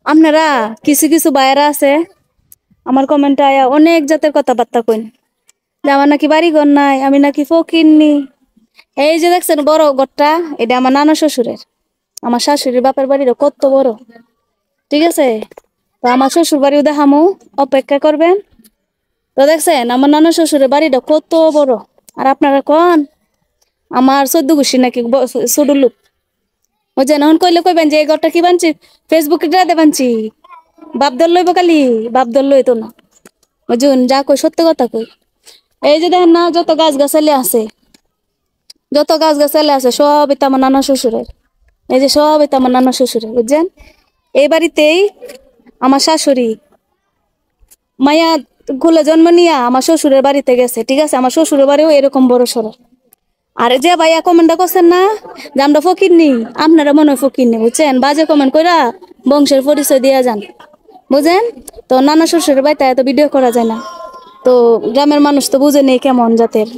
আপনারা কিছু কিছু বাইরা আছে আমার কমেন্টে আয়া অনেক জাতের কথাবার্তা কইন যে আমার নাকি বাড়ি ঘর নাই, আমি নাকি ফকিরনি। এই যে দেখছেন বড় ঘরটা, এটা আমার নানা শ্বশুরের। আমার শাশুড়ির বাপের বাড়িটা কত বড়, ঠিক আছে? তো আমার শ্বশুর বাড়িও দেখামু, অপেক্ষা করবেন। তো দেখছেন আমার নানা শ্বশুরের বাড়িটা কত বড়। আর আপনারা কন আমার 14 গোষ্ঠী নাকি ছোট লোক। ওই যে নন কইলে কইবেন যে এই ঘরটা কি বানছি ফেসবুকে দে বানছি, বাপ দল লইব কালি, বাপ দল লইতো না। বুঝুন যা কই সত্য কথা কই। এই যে দেখেন না যত গাছ গাছালি আছে, যত গাছ গাছালি আছে সব এটা আমার নানা শ্বশুরের। এই যে সব এটা আমার নানা শ্বশুরের, বুঝছেন? এই বাড়িতেই আমার শাশুড়ি মায়া গুলো জন্ম নিয়া আমার শ্বশুরের বাড়িতে গেছে, ঠিক আছে? আমার শ্বশুরের বাড়িও এরকম বড় সড়ো। আর যে ভাইয়া কমেন্টটা করছেন না যে আমরা ফকির নি, আপনারা মনে হয় ফকির নি, বুঝছেন? বাজে কমেন্ট কইরা বংশের পরিচয় দিয়া যান, বুঝেন? তো নানা শ্বশুরের বাড়িতে এত ভিডিও করা যায় না। তো গ্রামের মানুষ তো বুঝে নেই কেমন জাতের,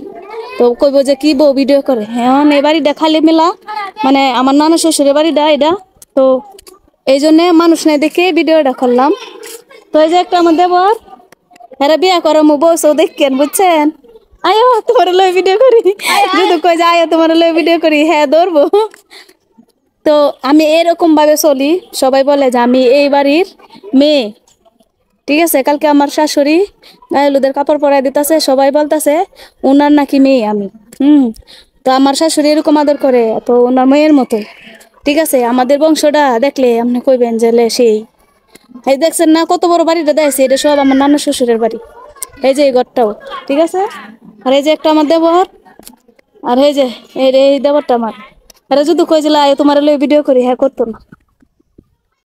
তো কইব যে কি বউ ভিডিও করে। হ্যাঁ এই বাড়িটা খালি মেলা, মানে আমার নানা শ্বশুরের বাড়িটা এটা। তো এই জন্য মানুষ নাই দেখে ভিডিওটা করলাম। তো এই যে একটা আমার দেবর, এরা বিয়া করো মু বউসও দেখেন, বুঝছেন? আয়ো তোমার লই ভিডিও করি, যদি কই যে আয়ো তোমার লই ভিডিও করি, হ্যাঁ ধরবো। তো আমি এরকম ভাবে চলি, সবাই বলে যে আমি এই বাড়ির মেয়ে, ঠিক আছে? কালকে আমার শাশুড়ি গায়ে হলুদের কাপড় পরাই দিতেছে, সবাই বলতেছে উনার নাকি মেয়ে আমি। তো আমার শাশুড়ি এরকম আদর করে, তো ওনার মেয়ের মতো, ঠিক আছে? আমাদের বংশটা দেখলে আপনি কইবেন যে সেই। এই দেখছেন না কত বড় বাড়িটা দেখছে, এটা সব আমার নানা শ্বশুরের বাড়ি। এই যে এই ঘরটাও, ঠিক আছে? আর এই যে একটা আমার দেবর, আর এই যে এই দেবরটা আমার। এরা যদি কই যে তোমার লই ভিডিও করি, হ্যাঁ করতো না।